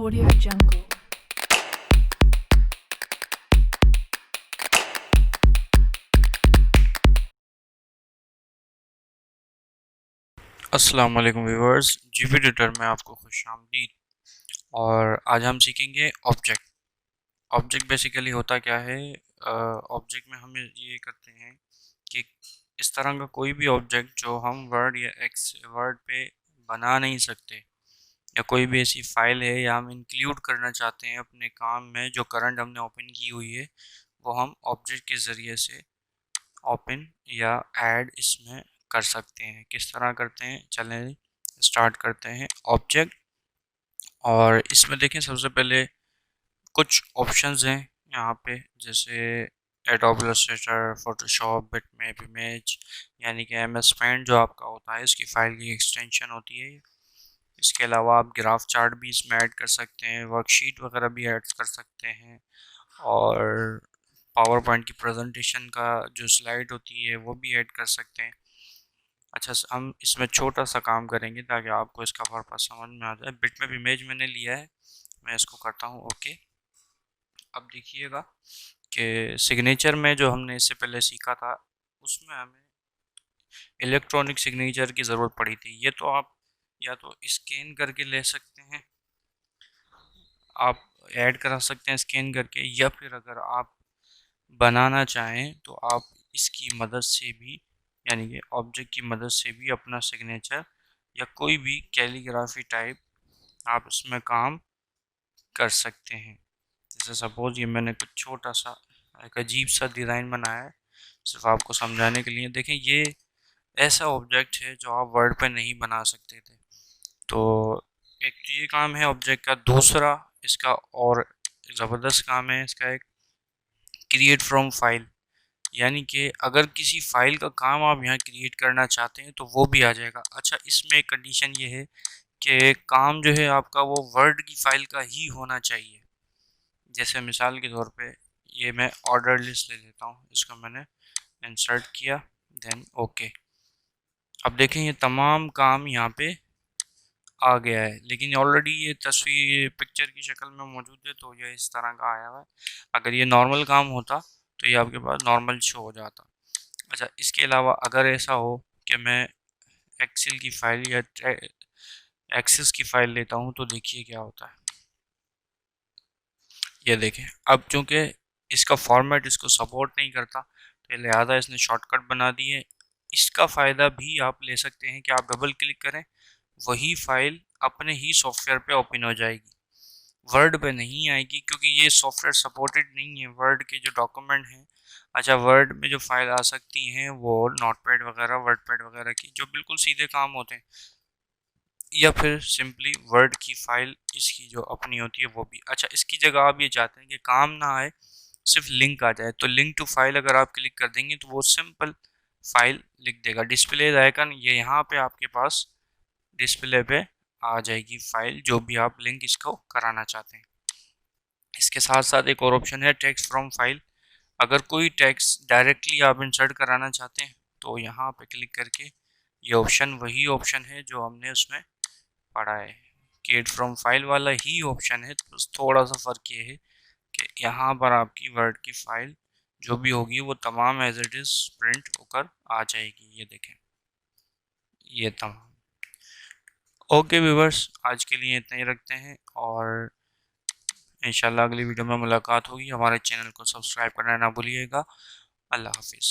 Audio Jungle. अस्सलाम वालेकुम viewers, GP tutor में आपको खुशामदीद। और आज हम सीखेंगे ऑब्जेक्ट। ऑब्जेक्ट बेसिकली होता क्या है। ऑब्जेक्ट में हम ये करते हैं कि इस तरह का कोई भी ऑब्जेक्ट जो हम वर्ड या एक्स वर्ड पे बना नहीं सकते, या कोई भी ऐसी फाइल है या हम इंक्लूड करना चाहते हैं अपने काम में जो करंट हमने ओपन की हुई है, वो हम ऑब्जेक्ट के ज़रिए से ओपन या ऐड इसमें कर सकते हैं। किस तरह करते हैं, चलें स्टार्ट करते हैं। ऑब्जेक्ट, और इसमें देखें सबसे पहले कुछ ऑप्शंस हैं यहाँ पे, जैसे adobe Illustrator, Photoshop, bitmap, image, यानी कि एमएस पेंट जो आपका होता है, इसकी फाइल की एक्सटेंशन होती है। इसके अलावा आप ग्राफ चार्ट भी इसमें ऐड कर सकते हैं, वर्कशीट वगैरह भी ऐड कर सकते हैं, और पावर पॉइंट की प्रेजेंटेशन का जो स्लाइड होती है वो भी ऐड कर सकते हैं। अच्छा, हम इसमें छोटा सा काम करेंगे ताकि आपको इसका पर्पस समझ में आ जाए। बिटमैप इमेज मैंने लिया है, मैं इसको करता हूँ ओके। अब देखिएगा कि सिग्नेचर में जो हमने इससे पहले सीखा था, उसमें हमें इलेक्ट्रॉनिक सिग्नेचर की ज़रूरत पड़ी थी। ये तो आप या तो स्कैन करके ले सकते हैं, आप ऐड करा सकते हैं स्कैन करके, या फिर अगर आप बनाना चाहें तो आप इसकी मदद से भी, यानी कि ऑब्जेक्ट की मदद से भी अपना सिग्नेचर या कोई भी कैलीग्राफी टाइप आप इसमें काम कर सकते हैं। जैसे सपोज ये मैंने कुछ छोटा सा एक अजीब सा डिज़ाइन बनाया है सिर्फ आपको समझाने के लिए। देखें, ये ऐसा ऑब्जेक्ट है जो आप वर्ड पे नहीं बना सकते थे। तो एक तो ये काम है ऑब्जेक्ट का। दूसरा इसका और ज़बरदस्त काम है इसका, एक क्रिएट फ्रॉम फाइल, यानी कि अगर किसी फाइल का काम आप यहाँ क्रिएट करना चाहते हैं तो वो भी आ जाएगा। अच्छा, इसमें एक कंडीशन ये है कि काम जो है आपका वो वर्ड की फाइल का ही होना चाहिए। जैसे मिसाल के तौर पे ये मैं ऑर्डर लिस्ट ले लेता हूँ, इसको मैंने इंसर्ट किया, देन ओके। अब देखें ये तमाम काम यहाँ पे आ गया है, लेकिन ऑलरेडी ये तस्वीर पिक्चर की शक्ल में मौजूद है, तो ये इस तरह का आया हुआ है। अगर ये नॉर्मल काम होता तो ये आपके पास नॉर्मल शो हो जाता। अच्छा, इसके अलावा अगर ऐसा हो कि मैं एक्सेल की फाइल या एक्सेस की फाइल लेता हूँ, तो देखिए क्या होता है। ये देखें, अब चूंकि इसका फॉर्मेट इसको सपोर्ट नहीं करता, तो लिहाजा इसने शॉर्टकट बना दिए। इसका फ़ायदा भी आप ले सकते हैं कि आप डबल क्लिक करें, वही फाइल अपने ही सॉफ्टवेयर पे ओपन हो जाएगी, वर्ड पे नहीं आएगी, क्योंकि ये सॉफ्टवेयर सपोर्टेड नहीं है वर्ड के जो डॉक्यूमेंट हैं। अच्छा, वर्ड में जो फाइल आ सकती हैं वो नोटपैड वगैरह, वर्डपैड वगैरह की, जो बिल्कुल सीधे काम होते हैं, या फिर सिंपली वर्ड की फाइल इसकी जो अपनी होती है वो भी। अच्छा, इसकी जगह आप ये चाहते हैं कि काम ना आए, सिर्फ लिंक आ जाए, तो लिंक टू फाइल अगर आप क्लिक कर देंगे तो वो सिंपल फाइल लिख देगा। डिस्प्ले आइकन ये यहाँ पे आपके पास डिस्प्ले पे आ जाएगी फाइल, जो भी आप लिंक इसको कराना चाहते हैं। इसके साथ साथ एक और ऑप्शन है टेक्स्ट फ्रॉम फाइल। अगर कोई टेक्स्ट डायरेक्टली आप इंसर्ट कराना चाहते हैं तो यहाँ पे क्लिक करके, ये ऑप्शन वही ऑप्शन है जो हमने उसमें पढ़ा है, क्रिएट फ्रॉम फाइल वाला ही ऑप्शन है। बस थोड़ा सा फ़र्क ये है कि यहाँ पर आपकी वर्ड की फाइल जो भी होगी वो तमाम एज इट इज़ प्रिंट होकर आ जाएगी। ये देखें, ये तमाम। ओके व्यूवर्स, आज के लिए इतना ही रखते हैं, और इंशाल्लाह अगली वीडियो में मुलाकात होगी। हमारे चैनल को सब्सक्राइब करना ना भूलिएगा। अल्लाह हाफिज़।